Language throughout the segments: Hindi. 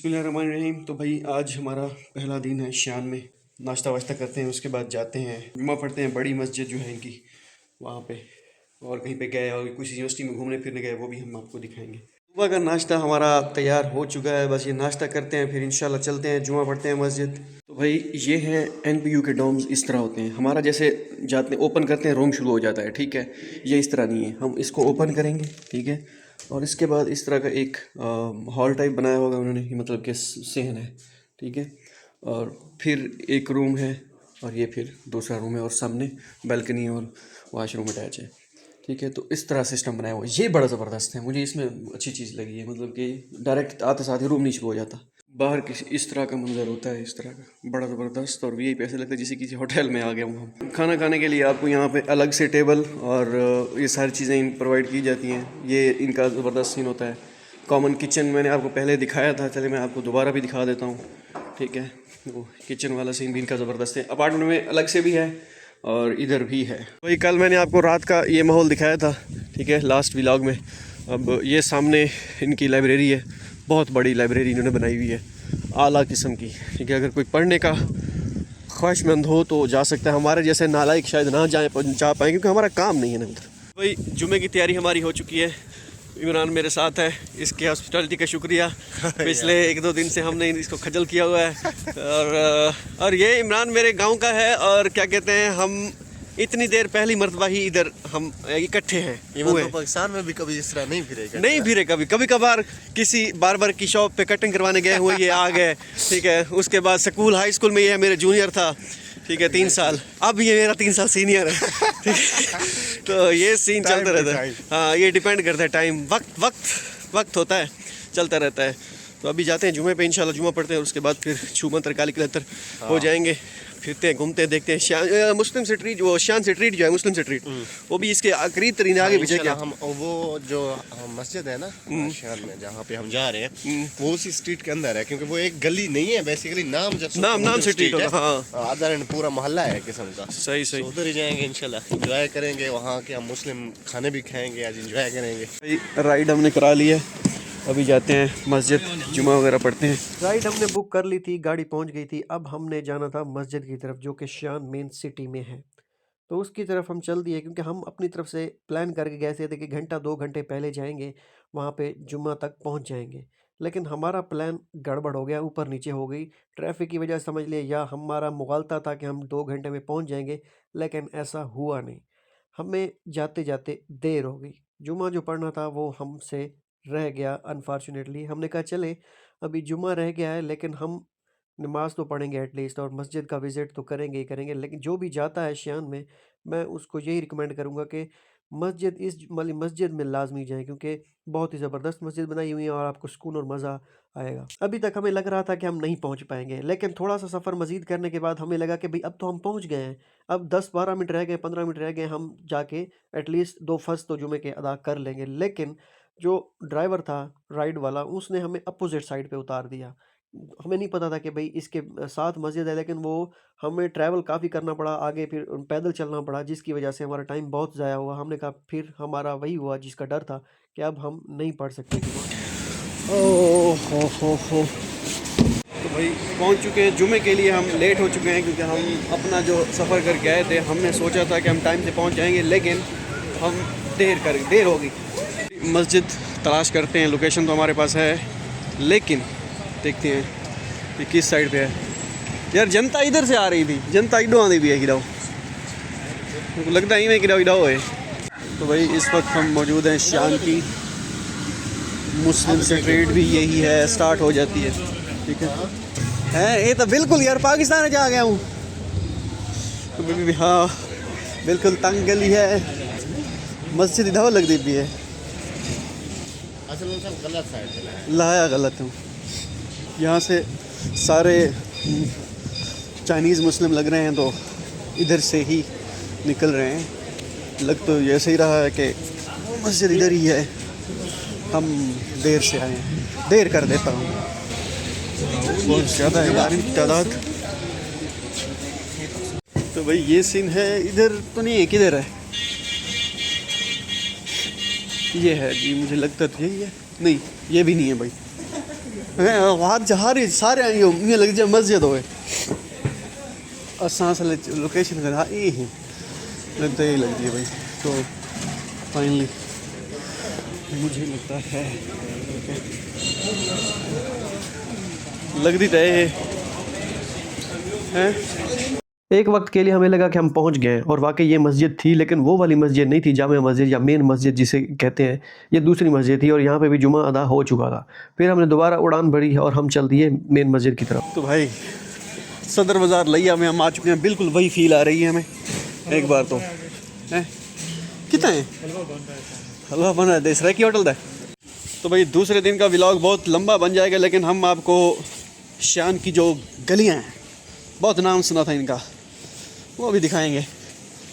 बिस्मिल्लाहिर्रहमानिर्रहीम। तो भाई आज हमारा पहला दिन है शान में। नाश्ता वाश्ता करते हैं, उसके बाद जाते हैं जुम्मा पढ़ते हैं। बड़ी मस्जिद जो है इनकी वहाँ पे, और कहीं पे गए और कुछ यूनिवर्सिटी में घूमने फिरने गए, वो भी हम आपको दिखाएंगे। सुबह का नाश्ता हमारा तैयार हो चुका है, बस ये नाश्ता करते हैं फिर इंशाल्लाह चलते हैं जुम्मा पढ़ते हैं मस्जिद। तो भाई ये है NPU के डोम्स, इस तरह होते हैं। हमारा जैसे जाते ओपन करते हैं रूम शुरू हो जाता है, ठीक है। ये इस तरह नहीं है, हम इसको ओपन करेंगे, ठीक है। और इसके बाद इस तरह का एक हॉल टाइप बनाया होगा उन्होंने, मतलब कि सहन है, ठीक है। और फिर एक रूम है और ये फिर दूसरा रूम है और सामने बालकनी और वाशरूम अटैच है, ठीक है। तो इस तरह सिस्टम बनाया हुआ है, ये बड़ा ज़बरदस्त है। मुझे इसमें अच्छी चीज़ लगी है, मतलब कि डायरेक्ट आते साथ ही रूम नहीं शुरू हो जाता। बाहर किसी इस तरह का मंजर होता है, इस तरह का बड़ा ज़बरदस्त। और VIP ऐसे लगता है जैसे किसी होटल में आ गया हूँ हम। खाना खाने के लिए आपको यहाँ पे अलग से टेबल और ये सारी चीज़ें प्रोवाइड की जाती हैं। ये इनका ज़बरदस्त सीन होता है। कॉमन किचन मैंने आपको पहले दिखाया था, चले मैं आपको दोबारा भी दिखा देता हूँ, ठीक है। वो किचन वाला सीन भी इनका ज़बरदस्त है। अपार्टमेंट में अलग से भी है और इधर भी है। वही कल मैंने आपको रात का ये माहौल दिखाया था, ठीक है, लास्ट व्लॉग में। अब ये सामने इनकी लाइब्रेरी है, बहुत बड़ी लाइब्रेरी इन्होंने बनाई हुई है, आला किस्म की, ठीक है। अगर कोई पढ़ने का ख्वाहिशमंद हो तो जा सकता है। हमारे जैसे नालायक शायद ना जा पाएँ, क्योंकि हमारा काम नहीं है ना उधर। भाई जुमे की तैयारी हमारी हो चुकी है। इमरान मेरे साथ है, इसके हॉस्पिटलिटी का शुक्रिया। पिछले 1-2 दिन से हमने इसको खजल किया हुआ है। और ये इमरान मेरे गांव का है, और क्या कहते हैं, हम इतनी देर पहली मर्तबा ही इधर हम इकट्ठे हैं। तो पाकिस्तान में भी कभी इस तरह नहीं फिरे कभी कभी कभार किसी बार्बर की शॉप पे कटिंग करवाने गए हुए, ये आ गए, ठीक है। उसके बाद स्कूल, हाई स्कूल में ये मेरे जूनियर था, ठीक है, 3 साल। अब ये मेरा 3 साल सीनियर है, ठीक है। तो ये सीन चलता रहता है। हाँ, ये डिपेंड करता है टाइम, वक्त होता है, चलता रहता है। तो अभी जाते हैं जुमे पे, इंशाल्लाह जुमा पढ़ते हैं, और उसके बाद फिर छू मंतर काली कलतर हो जाएंगे। फिरते हैं, घूमते हैं, देखते हैं मुस्लिम स्ट्रीट, वो शान स्ट्रीट जो है मुस्लिम स्ट्रीट, वो भी इसके करीब तरीन आगे पीछे क्या हम वो जो मस्जिद है ना शान में जहाँ पे हम जा रहे हैं, वो उसी स्ट्रीट के अंदर है, क्योंकि वो एक गली नहीं है बेसिकली, नाम से स्ट्रीट है। हाँ, अदर पूरा मोहल्ला है किस्म का। सही उधर ही जाएंगे इंशाल्लाह, एंजॉय करेंगे वहाँ के। हम मुस्लिम खाने भी खाएंगे आज, एंजॉय करेंगे। राइड हमने करा ली है, अभी जाते हैं मस्जिद, जुमा वगैरह पढ़ते हैं। राइड हमने बुक कर ली थी, गाड़ी पहुंच गई थी। अब हमने जाना था मस्जिद की तरफ, जो कि शान मेन सिटी में है। तो उसकी तरफ हम चल दिए, क्योंकि हम अपनी तरफ से प्लान करके गए थे कि घंटा 2 घंटे पहले जाएंगे, वहाँ पे जुम्मा तक पहुँच जाएंगे। लेकिन हमारा प्लान गड़बड़ हो गया, ऊपर नीचे हो गई ट्रैफिक की वजह से, समझ लिए, या हमारा मुगालता था कि हम 2 घंटे में पहुँच जाएंगे, लेकिन ऐसा हुआ नहीं। हमें जाते जाते देर हो गई। जुम्मा जो पढ़ना था वो हमसे रह गया अनफॉर्चुनेटली। हमने कहा चले, अभी जुम्मा रह गया है, लेकिन हम नमाज तो पढ़ेंगे एटलीस्ट, और मस्जिद का विज़िट तो करेंगे ही करेंगे। लेकिन जो भी जाता है शान में, मैं उसको यही रिकमेंड करूँगा कि मस्जिद, इस वाली मस्जिद में लाजमी जाएं, क्योंकि बहुत ही ज़बरदस्त मस्जिद बनाई हुई है और आपको सुकून और मज़ा आएगा। अभी तक हमें लग रहा था कि हम नहीं पहुंच पाएंगे, लेकिन थोड़ा सा सफ़र मज़ीद करने के बाद हमें लगा कि भाई अब तो हम पहुंच गए हैं। अब 10-12 मिनट रह गए, 15 मिनट रह गए, हम जाके एटलीस्ट 2 फ़र्ज़ तो जुमे के अदा कर लेंगे। लेकिन जो ड्राइवर था राइड वाला, उसने हमें अपोजिट साइड पे उतार दिया। हमें नहीं पता था कि भाई इसके साथ मस्जिद है, लेकिन वो हमें ट्रैवल काफ़ी करना पड़ा आगे, फिर पैदल चलना पड़ा, जिसकी वजह से हमारा टाइम बहुत ज़ाया हुआ। हमने कहा, फिर हमारा वही हुआ जिसका डर था कि अब हम नहीं पढ़ सकते। हो। तो भाई पहुंच चुके हैं जुमे के लिए। हम लेट हो चुके हैं, क्योंकि हम अपना जो सफ़र कर गए थे, हमने सोचा था कि हम टाइम से पहुंच जाएंगे, लेकिन हम देर हो गई। मस्जिद तलाश करते हैं, लोकेशन तो हमारे पास है, लेकिन देखते हैं कि किस साइड पे है। यार जनता इधर से आ रही थी, जनता इधर आती भी है गिराओ, लगता ही मैं गिराओ है। तो भाई इस वक्त हम मौजूद हैं शान की मुस्लिम स्ट्रीट, भी यही है, स्टार्ट हो जाती है, ठीक है। ये तो बिल्कुल यार पाकिस्तान जा गया हूँ। तो हाँ बिल्कुल तंग गली है, मस्जिद इधर लगती भी है, गलत साइड लाया गलत हूँ। यहाँ से सारे चाइनीज़ मुस्लिम लग रहे हैं, तो इधर से ही निकल रहे हैं। लग तो ऐसे ही रहा है कि मस्जिद इधर ही है। हम देर से आए हैं, देर कर देता हूँ, बहुत ज़्यादा है यार तादाद। तो भाई ये सीन है, इधर तो नहीं है, किधर है? ये है जी, मुझे लगता तो यही है, नहीं ये भी नहीं है भाई, हार सारे आइयो ईअं लॻे मस्जिद होए असां असल लोकेशन कर हाँ ये ही तो यही लगती है भाई। तो फाइनली मुझे लगता है लगती है। एक वक्त के लिए हमें लगा कि हम पहुंच गए और वाकई ये मस्जिद थी, लेकिन वो वाली मस्जिद नहीं थी, जामिया मस्जिद या मेन मस्जिद जिसे कहते हैं। ये दूसरी मस्जिद थी और यहाँ पे भी जुमा अदा हो चुका था। फिर हमने दोबारा उड़ान भरी और हम चल दिए मेन मस्जिद की तरफ। तो भाई सदर बाज़ार लिया में हम आ चुके हैं, बिल्कुल वही फील आ रही है हमें एक बार तो है। कितना है हलवा बन रहा है देश की होटल का। तो भाई दूसरे दिन का व्लॉग बहुत लंबा बन जाएगा, लेकिन हम आपको शान की जो गलियां हैं, बहुत नाम सुना था इनका, वो भी दिखाएंगे।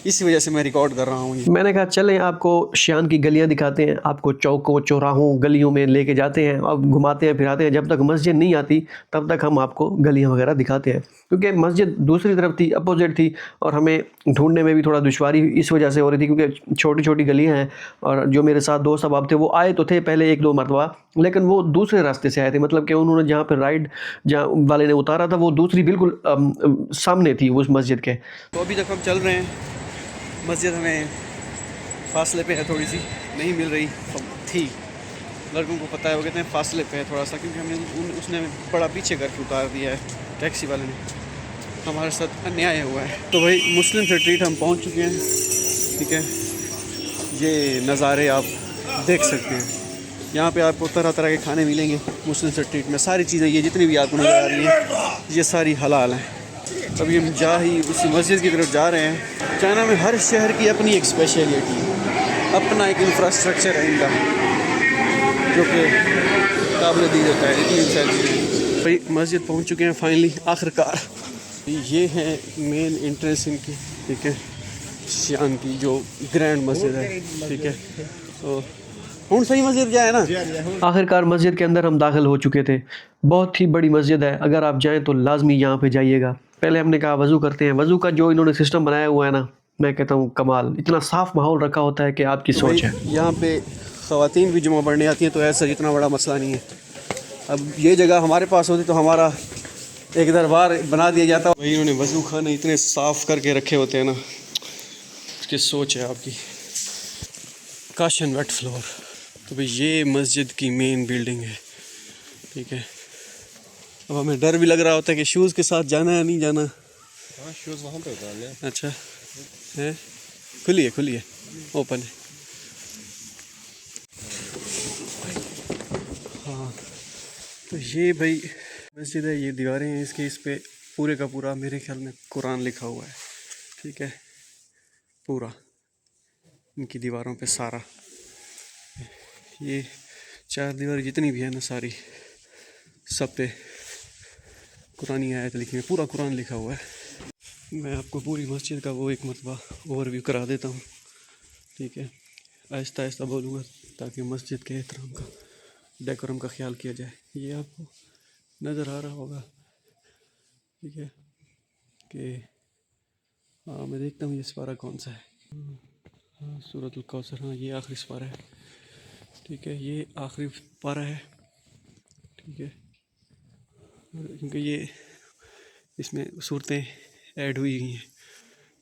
इसी वजह से मैं रिकॉर्ड कर रहा हूँ ये। मैंने कहा चलें आपको शान की गलियां दिखाते हैं, आपको चौकों चौराहों गलियों में लेके जाते हैं, अब घुमाते हैं फिराते हैं। जब तक मस्जिद नहीं आती तब तक हम आपको गलियां वगैरह दिखाते हैं, क्योंकि मस्जिद दूसरी तरफ थी, अपोजिट थी, और हमें ढूंढने में भी थोड़ा दुश्वारी इस वजह से हो रही थी, क्योंकि छोटी छोटी गलियाँ हैं। और जो मेरे साथ दोस्त अहबाब थे वो आए तो थे पहले 1-2 मरतबा, लेकिन वो दूसरे रास्ते से आए थे। मतलब कि उन्होंने जहाँ पर राइड जहाँ वाले ने उतारा था वो दूसरी बिल्कुल सामने थी उस मस्जिद के। तो अभी तक हम चल रहे हैं, मस्जिद हमें फासले पे है, थोड़ी सी नहीं मिल रही थी। लड़कों को पता है, वो कहते हैं फासले पे है थोड़ा सा, क्योंकि हमने उसने बड़ा पीछे करके उतार दिया है, टैक्सी वाले ने। हमारे साथ अन्याय हुआ है। तो भाई मुस्लिम स्ट्रीट हम पहुंच चुके हैं, ठीक है। ये नज़ारे आप देख सकते हैं, यहाँ पे आपको तरह तरह के खाने मिलेंगे मुस्लिम स्ट्रीट में। सारी चीज़ें ये जितनी भी आपको नज़र आ रही हैं ये सारी हलाल हैं। अभी हम उसी मस्जिद की तरफ जा रहे हैं। चाइना में हर शहर की अपनी एक स्पेशलिटी है, अपना एक इंफ्रास्ट्रक्चर है इनका, जो कि काबिल दी जाता है। इतनी भाई मस्जिद पहुंच चुके हैं फाइनली, आखिरकार। ये है मेन एंट्रेंस इनकी, ठीक है, शान की जो ग्रैंड मस्जिद है, ठीक है। तो हूँ सही मस्जिद क्या है ना। आखिरकार मस्जिद के अंदर हम दाखिल हो चुके थे। बहुत ही बड़ी मस्जिद है, अगर आप जाएं तो लाजमी यहाँ पे जाइएगा। पहले हमने कहा वज़ू करते हैं। वज़ू का जो इन्होंने सिस्टम बनाया हुआ है ना, मैं कहता हूँ कमाल। इतना साफ़ माहौल रखा होता है कि आपकी सोच है। यहाँ पे ख़वातीन भी जुमा पढ़ने आती हैं, तो ऐसा इतना बड़ा मसला नहीं है। अब ये जगह हमारे पास होती तो हमारा एक दरबार बना दिया जाता। भाई इन्होंने वज़ू खाने इतने साफ़ करके रखे होते हैं ना, उसकी सोच है आपकी। काश एंड वेट फ्लोर। तो भाई ये मस्जिद की मेन बिल्डिंग है, ठीक है। अब हमें डर भी लग रहा होता है कि शूज़ के साथ जाना है नहीं जाना। हाँ, शूज़ वहाँ पे उतारने हैं। अच्छा है, खुली है, ओपन है। हाँ, तो ये भाई मस्जिद है, ये दीवारें हैं इसके, इस पे पूरे का पूरा मेरे ख्याल में कुरान लिखा हुआ है, ठीक है। पूरा इनकी दीवारों पे सारा ये 4 दीवार जितनी भी है ना, सारी सब पे कुरानी आयत लिखी है, पूरा कुरान लिखा हुआ है। मैं आपको पूरी मस्जिद का वो एक मरतबा ओवरव्यू करा देता हूँ, ठीक है। आहिस्ता आहिस्ता बोलूँगा ताकि मस्जिद के एहतराम का, डेकोरम का ख्याल किया जाए। ये आपको नज़र आ रहा होगा, ठीक है, कि हाँ मैं देखता हूँ ये सिपारा कौन सा है। हाँ, सूरतुल कौसर, हाँ ये आखिरी सिपारा है, ठीक है। ये आखिरी पारा है, ठीक है, क्योंकि ये इसमें सूरतें ऐड हुई हैं,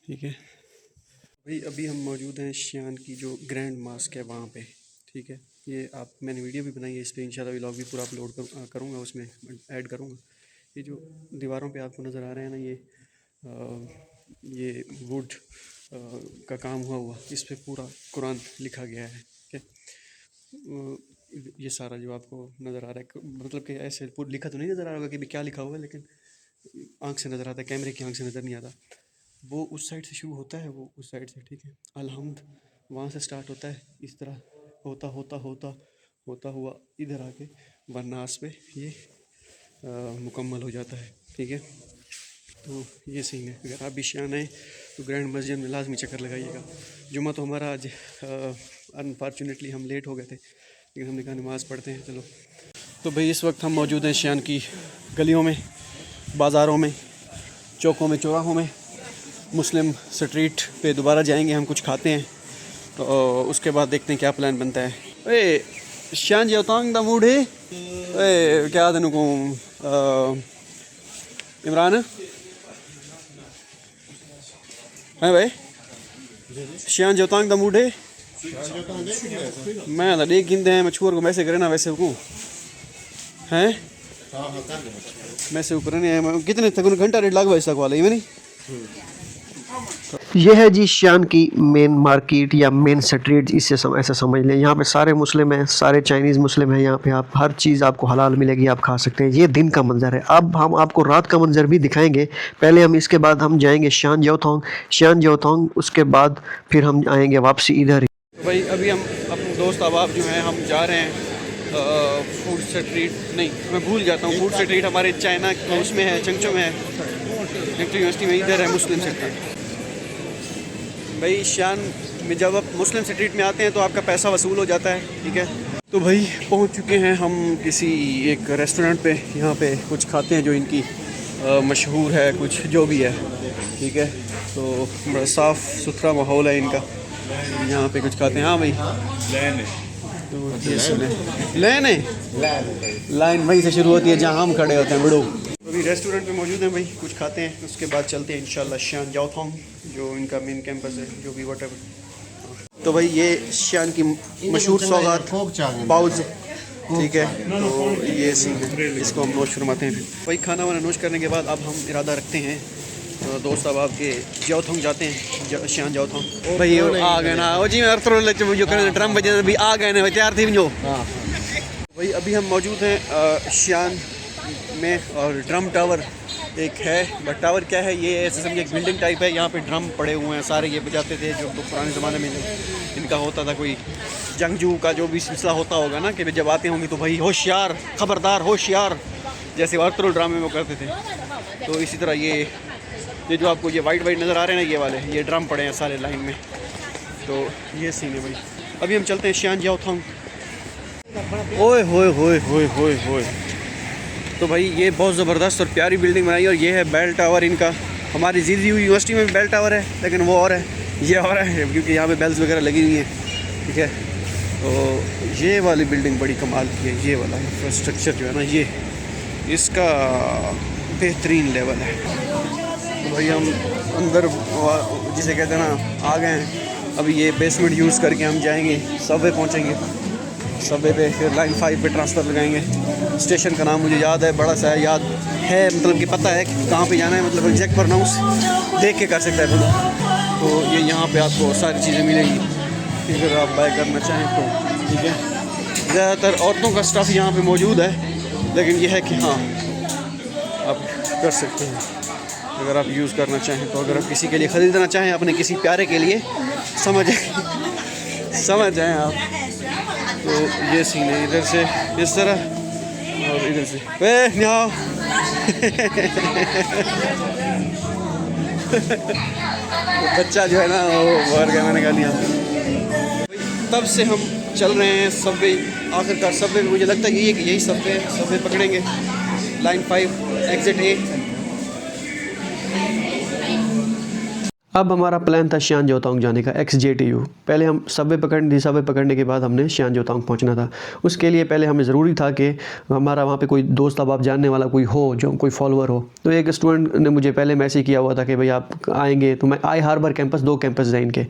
ठीक है। भाई अभी हम मौजूद हैं शान की जो ग्रैंड मास्क है वहाँ पे, ठीक है। ये मैंने वीडियो भी बनाई है इस पर, इंशाल्लाह व्लॉग भी पूरा अपलोड करूँगा, उसमें ऐड करूँगा। ये जो दीवारों पे आपको नज़र आ रहे हैं ना, ये वुड का काम हुआ इस पे पूरा कुरान लिखा गया है, ठीक है। ये सारा जो आपको नज़र आ रहा है, मतलब कि ऐसे पूरा लिखा तो नहीं नज़र आ रहा होगा कि क्या लिखा हुआ है, लेकिन आँख से नज़र आता है, कैमरे की आँख से नज़र नहीं आता। वो उस साइड से शुरू होता है, वो उस साइड से, ठीक है। अलहम्द वहाँ से स्टार्ट होता है, इस तरह होता हुआ इधर आके वन्नास पे ये मुकम्मल हो जाता है, ठीक है। तो ये सीन है। अगर आप भी शान आए तो ग्रैंड मस्जिद में लाजमी चक्कर लगाइएगा। जुमा तो हमारा आज अनफॉर्चुनेटली हम लेट हो गए थे, लेकिन हमने कहा नमाज़ पढ़ते हैं, चलो। तो भाई इस वक्त हम मौजूद हैं शान की गलियों में, बाज़ारों में, चौकों में, चौराहों में। मुस्लिम स्ट्रीट पे दोबारा जाएंगे, हम कुछ खाते हैं, तो उसके बाद देखते हैं क्या प्लान बनता है। ए शान जी उतांग दा मूड है ए क्या तेन को इमरान है भाई श्यान जोतांग दा मूड है मैं तो देख गिनते हैं मछुआर को मैसे करे ना वैसे को हैं मैसे करने कितने तक घंटा रेट लग भाई वाला ये नहीं ये है जी शियान की मेन मार्केट या मेन स्ट्रीट, इससे ऐसा समझ लें। यहाँ पे सारे मुस्लिम हैं, सारे चाइनीज़ मुस्लिम हैं। यहाँ पे आप हर चीज़ आपको हलाल मिलेगी, आप खा सकते हैं। ये दिन का मंजर है। अब हम आपको रात का मंजर भी दिखाएंगे। पहले हम इसके बाद हम जाएंगे शियान जोथोंग, उसके बाद फिर हम आएंगे वापसी इधर ही। भाई अभी हम अपने दोस्त अहबाब जो हैं हम जा रहे हैं फूड स्ट्रीट, नहीं मैं भूल जाता हूँ, फूड स्ट्रीट हमारे चाइना उसमें है, चंगचो में है, यूनिवर्सिटी में इधर है मुस्लिम स्ट्रीट। भाई शियान में जब आप मुस्लिम स्ट्रीट में आते हैं तो आपका पैसा वसूल हो जाता है, ठीक है। तो भाई पहुंच चुके हैं हम किसी एक रेस्टोरेंट पे। यहाँ पे कुछ खाते हैं जो इनकी मशहूर है, कुछ जो भी है, ठीक है। तो बड़ा साफ़ सुथरा माहौल है इनका। यहाँ पे कुछ खाते हैं। हाँ भाई तो ये सुने लाइन वहीं से शुरू होती है जहाँ हम खड़े होते हैं बड़ो। अभी रेस्टोरेंट पे मौजूद हैं भाई, कुछ खाते हैं, उसके बाद चलते हैं इंशाल्लाह शियान जोथोंग जो इनका मेन कैंपस है, जो भी व्हाटएवर। तो भाई ये शियान की मशहूर सौगात बाउज, ठीक है। तो ये सीन है, इसको हम नोश फरमाते हैं। भाई खाना वाना नोश करने के बाद अब हम इरादा रखते हैं तो दोस्त अब आपके जोथोंग जाते हैं, शियान जोथोंग। भाई आ गए ना वो जी मैं जो करें ड्रम बजे भी आ गए ना तैयार थी जो। भाई अभी हम मौजूद हैं शियान में और ड्रम टावर एक है, बट टावर क्या है ये ऐसे समझे एक बिल्डिंग टाइप है। यहाँ पे ड्रम पड़े हुए हैं सारे, ये बजाते थे जो पुराने ज़माने में इनका होता था, कोई जंगजू का जो भी सिलसिला होता होगा ना कि जब आते होंगे तो भाई होशियार, खबरदार, होशियार, जैसे वार्तुल ड्रामे में करते थे। तो इसी तरह ये जो आपको ये वाइट नज़र आ रहे हैं ना, ये वाले ये ड्रम पड़े हैं सारे लाइन में। तो ये सीन है भाई। अभी हम चलते हैं शियान जोथोंग। ओए होए होए होए होए होए। तो भाई ये बहुत ज़बरदस्त और प्यारी बिल्डिंग बनाई, और ये है बेल टावर इनका। हमारी ज़ीज़ी यूनिवर्सिटी में भी बेल टावर है, लेकिन वो और है, ये और है, क्योंकि यहाँ पे बेल्स वगैरह लगी हुई हैं, ठीक है। तो ये वाली बिल्डिंग बड़ी कमाल की है, ये वाला इंफ्रास्ट्रक्चर जो है ना, ये इसका बेहतरीन लेवल है। तो भाई हम अंदर जिसे कहते हैं ना आ गए हैं। अभी ये बेसमेंट यूज़ करके हम जाएंगे, सबवे पहुँचेंगे, सबवे पे फिर लाइन 5 पे ट्रांसफ़र लगाएंगे। स्टेशन का नाम मुझे याद है, बड़ा सा याद है, मतलब कि पता है कि कहाँ पे जाना है, मतलब एग्जैक्ट प्रोनाउंस देख के कर सकता है बंदा। तो ये यहाँ पे आपको सारी चीज़ें मिलेंगी अगर आप बाय करना चाहें तो, ठीक है। ज़्यादातर औरतों का स्टफ़ यहाँ पे मौजूद है, लेकिन यह है कि हाँ आप कर सकते हैं अगर आप यूज़ करना चाहें तो। अगर आप किसी के लिए ख़रीदना चाहें, अपने किसी प्यारे के लिए, समझ जाएँ आप। तो ये सीन है, इधर से इस तरह और इधर से बच्चा जो है ना वो बाहर गया, मैंने कहा लिया। तब से हम चल रहे हैं सबवे, आखिरकार सबवे में मुझे लगता है कि यही सबवे पकड़ेंगे, लाइन 5 एग्जिट ए। अब हमारा प्लान था शियान जोथोंग जाने का, XJTU। पहले हम सबवे पकड़नी थी, सबवे पकड़ने के बाद हमने शियान जोथोंग पहुंचना था। उसके लिए पहले हमें ज़रूरी था कि हमारा वहाँ पे कोई दोस्त अब आप जानने वाला कोई हो, जो कोई फॉलोअर हो। तो एक स्टूडेंट ने मुझे पहले मैसेज किया हुआ था कि भाई आप आएँगे, तो मैं आई हार्बर कैंपस, 2 कैंपस हैं इनके,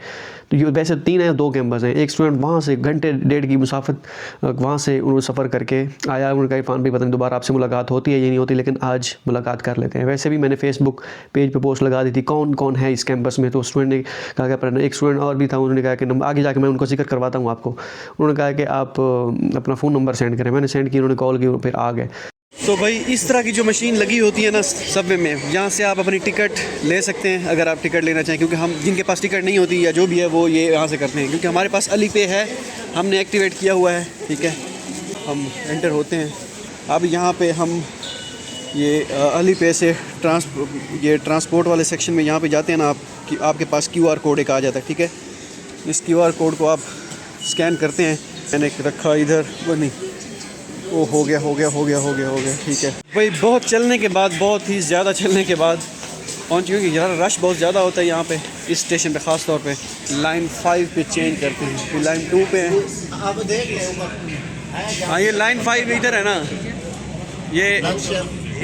तो ये वैसे 3 हैं, 2 कैंपस हैं। एक स्टूडेंट वहाँ से घंटे डेढ़ की मुसाफत वहाँ से उन्होंने सफ़र करके आया। उन्होंने कहा इरफान भाई पता नहीं दोबारा आपसे मुलाकात होती है या नहीं होती, लेकिन आज मुलाकात कर लेते हैं। वैसे भी मैंने फेसबुक पेज पे पोस्ट लगा दी थी कौन कौन है इस कैंपस में। तो स्टूडेंट ने कहा कि पर एक स्टूडेंट और भी था, उन्होंने कहा कि आगे जाके मैं उनको जिक्र करवाता हूँ आपको। उन्होंने कहा कि आप अपना फ़ोन नंबर सेंड करें। मैंने सेंड किया, उन्होंने कॉल की, फिर आ गए। तो भाई इस तरह की जो मशीन लगी होती है ना सबवे में, यहाँ से आप अपनी टिकट ले सकते हैं अगर आप टिकट लेना चाहें, क्योंकि हम जिनके पास टिकट नहीं होती या जो भी है वो ये यहाँ से करते हैं, क्योंकि हमारे पास अली पे है, हमने एक्टिवेट किया हुआ है, ठीक है। हम एंटर होते हैं। अब यहाँ पे हम ये अली पे से ट्रांसपोर्ट वाले सेक्शन में यहाँ पे जाते हैं ना, आपके पास QR कोड एक आ जाता है, ठीक है। इस QR कोड को आप स्कैन करते हैं। मैंने रखा इधर, वो नहीं, वो हो गया, ठीक है भाई। बहुत चलने के बाद, बहुत ही ज़्यादा चलने के बाद पहुँच, क्योंकि यार रश बहुत ज़्यादा होता है यहाँ पे इस स्टेशन पे, ख़ास तौर पे लाइन 5 पे चेंज करते हैं, फिर लाइन 2 पे हैं। हाँ ये लाइन 5 इधर है ना, ये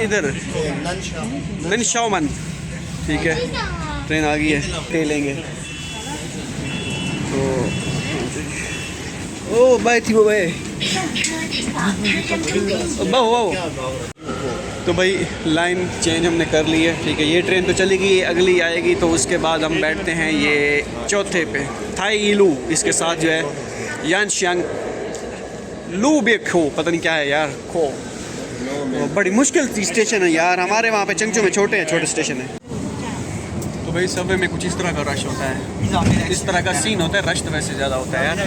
इधर ननशाओमन, ठीक है, ट्रेन आ गई है, ले लेंगे। तो ओ बाय थी वो बाय तो भाई लाइन चेंज हमने कर ली है, ठीक है। ये ट्रेन तो चली गई, अगली आएगी तो उसके बाद हम बैठते हैं ये चौथे पे थाई इलू, इसके साथ जो है यानशियांग लू बेखो, पता नहीं क्या है यार, खो। तो बड़ी मुश्किल स्टेशन है यार, हमारे वहाँ पे चंगचू में छोटे स्टेशन है। तो भाई सबवे में कुछ इस तरह का रश होता है, इस तरह का सीन होता है, रश तो वैसे ज़्यादा होता है यार।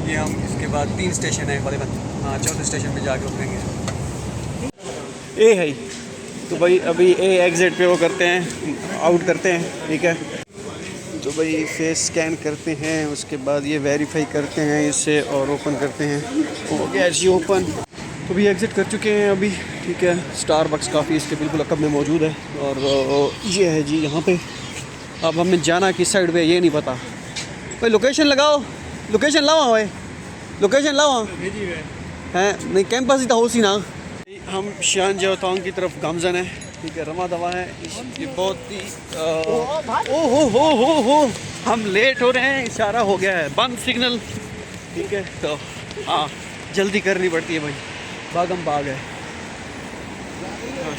ये हम इसके बाद 3 स्टेशन है, हाँ चौथे स्टेशन पे जाके उतरेंगे। ए है तो भाई अभी ए एग्ज़िट पे वो करते हैं, आउट करते हैं, ठीक है। तो भाई फेस स्कैन करते हैं, उसके बाद ये वेरीफाई करते हैं इससे और ओपन करते हैं, हो गया जी ओपन। तो भी एग्ज़िट कर चुके हैं अभी, ठीक है। स्टारबक्स काफ़ी इसके बिल्कुल अकब में मौजूद है और ये है जी यहाँ पे। अब हमें जाना किस साइड पे ये नहीं पता। भाई लोकेशन लगाओ, लोकेशन लाओ भाई, लोकेशन लाओ हैं, नहीं कैंपस ही तो हो सी ना। हम शान जियोथांग की तरफ गामजन है, ठीक है, रमा दवा है। ये बहुत ही हो हम लेट हो रहे हैं, इशारा हो गया है, बंद सिग्नल, ठीक है। तो हाँ जल्दी करनी पड़ती है भाई, भागम भाग है।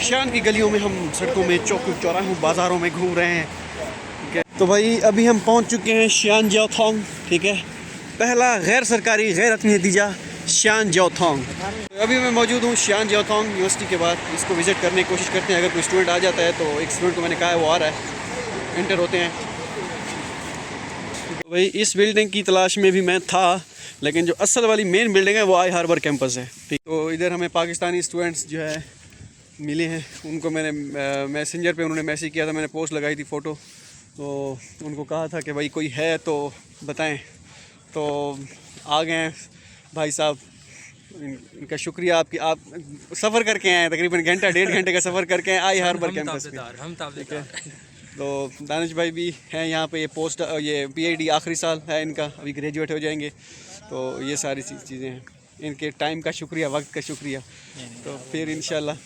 शान की गलियों में हम सड़कों में, चौक चौराहों, बाज़ारों में घूम रहे हैं, ठीक है। तो भाई अभी हम पहुंच चुके हैं शान जियोथांग, ठीक है, पहला गैर सरकारी गैर रस्मी नतीजा शान जियोथांग। तो अभी मैं मौजूद हूँ शान जियोथांग यूनिवर्सिटी के बाद, इसको विज़िट करने की कोशिश करते हैं। अगर कोई स्टूडेंट आ जाता है तो एक स्टूडेंट को मैंने कहा है वो आ रहा है, एंटर होते हैं। तो भाई इस बिल्डिंग की तलाश में भी मैं था, लेकिन जो असल वाली मेन बिल्डिंग है वो आई हार्बर कैंपस है, ठीक। तो इधर हमें पाकिस्तानी स्टूडेंट्स जो है मिले हैं, उनको मैंने मैसेंजर पे उन्होंने मैसेज किया था, मैंने पोस्ट लगाई थी फ़ोटो, तो उनको कहा था कि भाई कोई है तो बताएं। तो आ गए हैं भाई साहब, इनका शुक्रिया। आप सफ़र करके आए हैं, तकरीबन घंटा 1.5 घंटे का सफ़र करके आए आई हार्बर कैंपस में, ठीक है। तो दानिश भाई भी हैं यहाँ पे, ये PhD आखिरी साल है इनका, अभी ग्रेजुएट हो जाएंगे। तो ये सारी चीज़ें हैं, इनके टाइम का शुक्रिया, वक्त का शुक्रिया। तो फिर इंशाल्लाह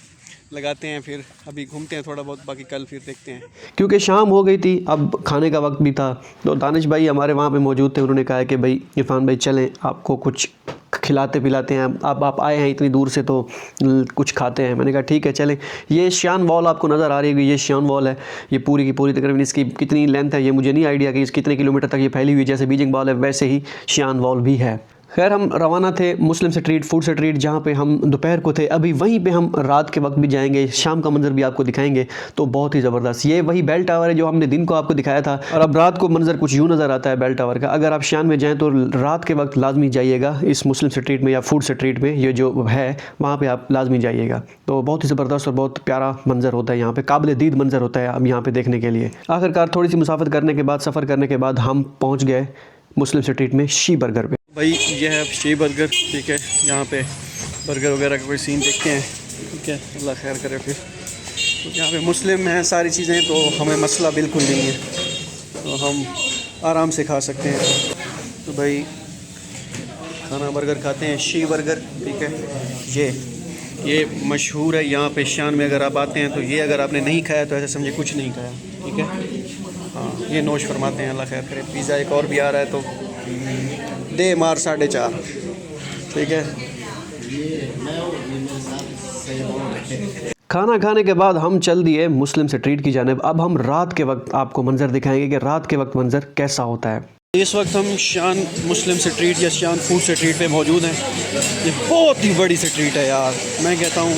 लगाते हैं, फिर अभी घूमते हैं थोड़ा बहुत, बाकी कल फिर देखते हैं। क्योंकि शाम हो गई थी, अब खाने का वक्त भी था, तो दानिश भाई हमारे वहाँ पे मौजूद थे। उन्होंने कहा कि भाई इरफान भाई चलें, आपको कुछ खिलाते पिलाते हैं, अब आप आए हैं इतनी दूर से तो कुछ खाते हैं। मैंने कहा ठीक है चलें। ये शान वॉल आपको नज़र आ रही है, ये शान वॉल है, ये पूरी की पूरी तकरीबन इसकी कितनी लेंथ है ये मुझे नहीं आइडिया कि इस कितने किलोमीटर तक ये फैली हुई है। जैसे बीजिंग वॉल है वैसे ही शान वॉल भी है। खैर हम रवाना थे मुस्लिम स्ट्रीट, फूड स्ट्रीट, जहाँ पे हम दोपहर को थे। अभी वहीं पे हम रात के वक्त भी जाएंगे, शाम का मंजर भी आपको दिखाएंगे, तो बहुत ही ज़बरदस्त। ये वही बेल टावर है जो हमने दिन को आपको दिखाया था, और अब रात को मंजर कुछ यूँ नज़र आता है बेल टावर का। अगर आप शान में जाएँ तो रात के वक्त लाजमी जाइएगा इस मुस्लिम स्ट्रीट में या फूड स्ट्रीट में, ये जो है वहाँ पर आप लाजमी जाइएगा। तो बहुत ही ज़बरदस्त और बहुत प्यारा मंजर होता है यहाँ पर, काबिल दीद मंजर होता है अब यहाँ पर देखने के लिए। आखिरकार थोड़ी सी मुसाफत करने के बाद, सफ़र करने के बाद हम पहुँच गए मुस्लिम स्ट्रीट में शी बर्गर पे। भाई ये है शी बर्गर, ठीक है। यहाँ पे बर्गर वगैरह का कोई सीन देखते हैं, ठीक है, अल्लाह खैर करे। फिर तो यहाँ पे मुस्लिम हैं सारी चीज़ें, तो हमें मसला बिल्कुल नहीं है, तो हम आराम से खा सकते हैं। तो भाई खाना बर्गर खाते हैं, शी बर्गर, ठीक है। ये मशहूर है यहाँ पे शान में। अगर आप आते हैं तो ये, अगर आपने नहीं खाया तो ऐसे समझे कुछ नहीं खाया, ठीक है। हाँ ये नोश फरमाते हैं, अल्लाह खैर करे। पिज़्ज़ा एक और भी आ रहा है, तो दे मार 4.5, ठीक है। खाना खाने के बाद हम चल दिए मुस्लिम स्ट्रीट की जानिब। अब हम रात के वक्त आपको मंजर दिखाएंगे कि रात के वक्त मंजर कैसा होता है। इस वक्त हम शान मुस्लिम स्ट्रीट या शान फूड स्ट्रीट पे मौजूद हैं। ये बहुत ही बड़ी स्ट्रीट है यार, मैं कहता हूँ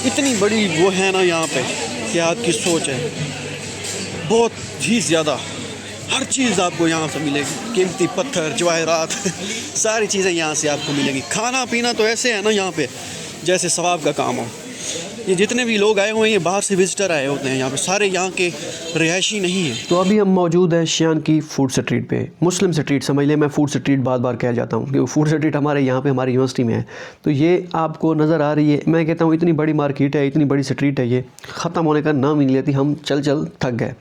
इतनी बड़ी वो है ना यहाँ पे, क्या आपकी सोच है, बहुत ही ज़्यादा। हर चीज़ आपको यहाँ से मिलेगी, कीमती पत्थर, जवाहरात सारी चीज़ें यहाँ से आपको मिलेंगी। खाना पीना तो ऐसे है ना यहाँ पे जैसे सवाब का काम हो। ये जितने भी लोग आए हुए हैं ये बाहर से विजिटर आए होते हैं यहाँ पे, सारे यहाँ के रिहायशी नहीं हैं। तो अभी हम मौजूद हैं शान की फूड स्ट्रीट पे। मुस्लिम स्ट्रीट समझ ले, मैं फूड स्ट्रीट बार बार कह जाता हूँ क्योंकि फूड स्ट्रीट हमारे यहाँ पे हमारी यूनिवर्सिटी में है। तो ये आपको नज़र आ रही है, मैं कहता हूँ इतनी बड़ी मार्केट है, इतनी बड़ी स्ट्रीट है, ये ख़त्म होने का नाम ही नहीं लेती। हम चल थक गए।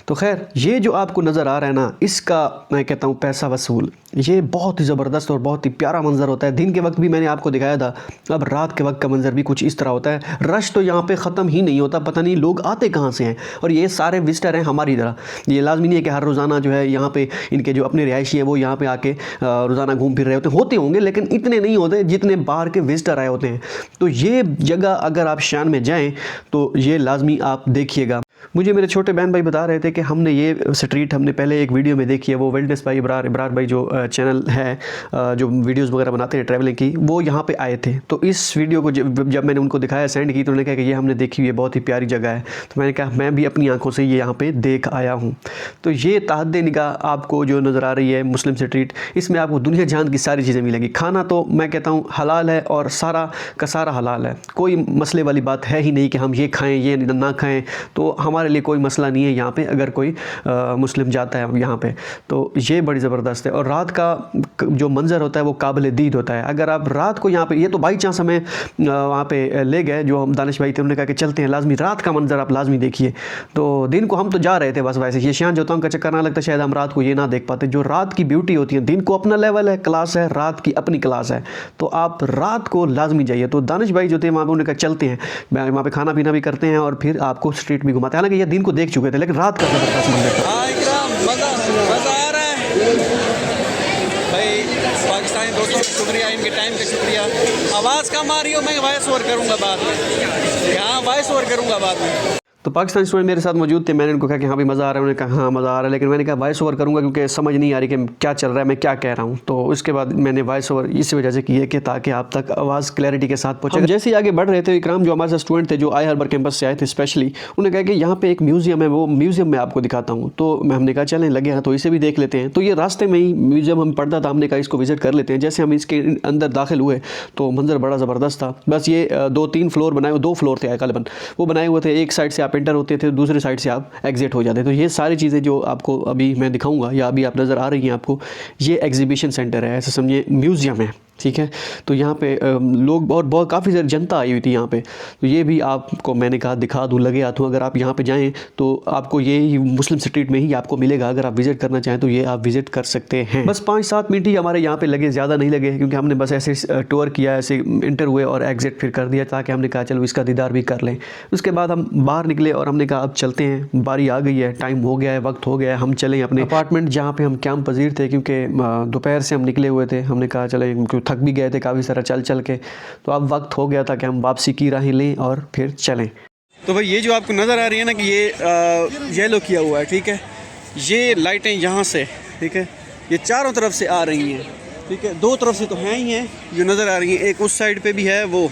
तो खैर ये जो आपको नज़र आ रहा है ना, इसका मैं कहता हूँ पैसा वसूल। ये बहुत ही ज़बरदस्त और बहुत ही प्यारा मंजर होता है। दिन के वक्त भी मैंने आपको दिखाया था, अब रात के वक्त का मंजर भी कुछ इस तरह होता है। रश तो तो यहाँ पे ख़त्म ही नहीं होता, पता नहीं लोग आते कहाँ से हैं। और ये सारे विजिटर हैं हमारी तरह, ये लाजमी नहीं है कि हर रोज़ाना जो है यहाँ पे इनके जो अपने रिहायशी हैं वो यहाँ पे आके रोज़ाना घूम फिर रहे होते होंगे, लेकिन इतने नहीं होते जितने बाहर के विजिटर आए होते हैं। तो ये जगह अगर आप शियान में जाएँ तो ये लाजमी आप देखिएगा। मुझे मेरे छोटे बहन भाई बता रहे थे कि हमने ये स्ट्रीट हमने पहले एक वीडियो में देखी है, वो वेल्डनेस भाई इब्रार भाई जो चैनल है जो वीडियोस वगैरह बनाते हैं ट्रैवलिंग की, वो यहाँ पे आए थे। तो इस वीडियो को जब मैंने उनको दिखाया, सेंड की, तो उन्होंने कहा कि ये हमने देखी हुई है, बहुत ही प्यारी जगह है। तो मैंने कहा मैं भी अपनी आंखों से ये यहाँ पे देख आया हूँ। तो ये तहद निगाह आपको जो नज़र आ रही है मुस्लिम स्ट्रीट, इसमें आपको दुनिया जहान की सारी चीज़ें मिलेंगी। खाना तो मैं कहता हूँ हलाल है और सारा का सारा हलाल है, कोई मसले वाली बात है ही नहीं कि हम ये खाएँ ये ना खाएँ। तो हमारे लिए कोई मसला नहीं है यहाँ पे अगर कोई मुस्लिम जाता है यहाँ पे। तो ये बड़ी ज़बरदस्त है। और रात का जो मंज़र होता है वो काबिल दीद होता है। अगर आप रात को यहाँ पे, ये तो बाई चांस हमें वहाँ पे ले गए, जो हम दानिश भाई थे, उन्होंने कहा कि चलते हैं, लाजमी रात का मंज़र आप लाजमी देखिए। तो दिन को हम तो जा रहे थे बस, वैसे ये शियान जोतांग का चक्कर ना लगता शायद हम रात को ये ना देख पाते। जो रात की ब्यूटी होती है, दिन को अपना लेवल है, क्लास है, रात की अपनी क्लास है, तो आप रात को लाजमी जाइए। तो दानिश भाई जो थे वहाँ पर, उन्होंने कहा चलते हैं, वहाँ पर खाना पीना भी करते हैं और फिर आपको स्ट्रीट भी घुमाते हैं। हालांकि ये दिन को देख चुके थे, लेकिन रात का ज़बरदस्त मंजर था। मज़ा आ रहा है भाई। पाकिस्तानी दोस्तों का शुक्रिया, इनके टाइम का शुक्रिया। आवाज़ कम आ रही हो, मैं वॉइस ओवर करूँगा बाद में, यहाँ वॉइस ओवर करूँगा बाद में। तो पाकिस्तानी स्टूडेंट मेरे साथ मौजूद थे, मैंने उनको कहा कि हाँ भी मज़ा आ रहा है, उन्होंने कहा हाँ मज़ा आ रहा है, लेकिन मैंने कहा वॉइस ओवर करूँगा क्योंकि समझ नहीं आ रही कि क्या चल रहा है, मैं क्या कह रहा हूँ। तो उसके बाद मैंने वॉइस ओवर इस वजह से की है कि ताकि आप तक आवाज़ क्लैरिटी के साथ पहुँचे। जैसे ही आगे बढ़ रहे थे, इकराम जो हमारे साथ स्टूडेंट थे जो आई हार्बर कैंपस से आए थे स्पेशली, उन्होंने कहा कि यहाँ पे एक म्यूज़ियम है, वो म्यूज़ियम में आपको दिखाता हूँ। तो हमने कहा चलें, लगे हैं तो इसे भी देख लेते हैं। तो ये रास्ते में ही म्यूज़ियम हम पढ़ता था, हमने कहा इसको विज़िट कर लेते हैं। जैसे हम इसके अंदर दाखिल हुए तो मंजर बड़ा ज़बरदस्त था। बस ये 2-3 फ्लोर बनाए, 2 फ्लोर थे ग़ालिबन, वो बनाए हुए थे। एक साइड से आप एंटर होते थे, दूसरी साइड से आप एग्जिट हो जाते। तो ये सारी चीज़ें जो आपको अभी मैं दिखाऊंगा या अभी आप नज़र आ रही हैं आपको, ये एग्जीबिशन सेंटर है, ऐसे समझिए म्यूज़ियम है, ठीक है। तो यहाँ पे लोग और बहुत काफ़ी सारी जनता आई हुई थी यहाँ पे। तो ये भी आपको मैंने कहा दिखा दूँ, लगे हाथों। अगर आप यहाँ पे जाएँ तो आपको ये मुस्लिम स्ट्रीट में ही आपको मिलेगा। अगर आप विज़िट करना चाहें तो ये आप विज़िट कर सकते हैं। बस 5-7 मिनट ही हमारे यहाँ पे लगे, ज़्यादा नहीं लगे, क्योंकि हमने बस ऐसे टूर किया, ऐसे इंटर हुए और एग्ज़िट फिर कर दिया, ताकि हमने कहा चलो इसका दीदार भी कर लें। उसके बाद हम बाहर निकले और हमने कहा अब चलते हैं, बारी आ गई है, टाइम हो गया है, वक्त हो गया है, हम चलें अपने अपार्टमेंट जहाँ पर हम कैंप पजीर थे, क्योंकि दोपहर से हम निकले हुए थे। हमने कहा चले, थक भी गए थे काफ़ी सारा चल के, तो अब वक्त हो गया था कि हम वापसी की राहें लें और फिर चलें। तो भाई ये जो आपको नज़र आ रही है ना कि ये येलो किया हुआ है, ठीक है, ये लाइटें यहाँ से, ठीक है, ये चारों तरफ से आ रही हैं, ठीक है। 2 तरफ से तो हैं ही हैं जो नज़र आ रही हैं, एक उस साइड पे भी है वो,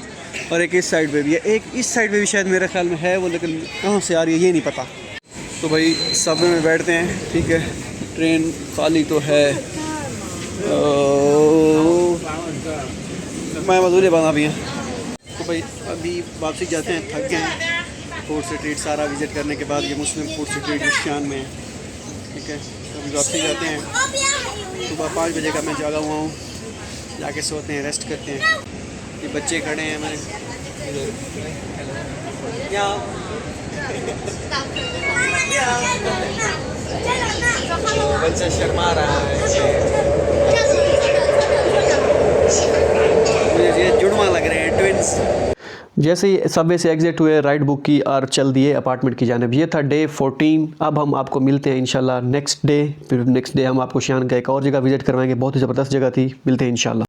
और एक इस साइड पे भी है, एक इस साइड पे भी शायद मेरे ख्याल में है वो, लेकिन कहाँ से आ रही है ये नहीं पता। तो भाई सबवे में बैठते हैं, ठीक है, ट्रेन खाली तो है, मैं मजदूरी बना भी हैं। तो भाई अभी वापसी जाते हैं, थक गए हैं। फूड स्ट्रीट सारा विज़िट करने के बाद, ये मुस्लिम फूड स्ट्रीट जो शियान में है, ठीक है। तो अभी वापसी जाते हैं। सुबह 5 बजे का मैं जागा हुआ हूँ, जाके सोते हैं, रेस्ट करते हैं। ये बच्चे खड़े हैं हमारे बच्चा शर्मा रहा है, ये जुड़वा लग रहे हैं, ट्विंस। जैसे ही सबवे से एग्जिट हुए, राइड बुक की और चल दिए अपार्टमेंट की जानिब। ये था डे 14। अब हम आपको मिलते हैं इंशाल्लाह नेक्स्ट डे। फिर नेक्स्ट डे हम आपको शियान का एक और जगह विज़िट करवाएंगे, बहुत ही ज़बरदस्त जगह थी। मिलते हैं इंशाल्लाह।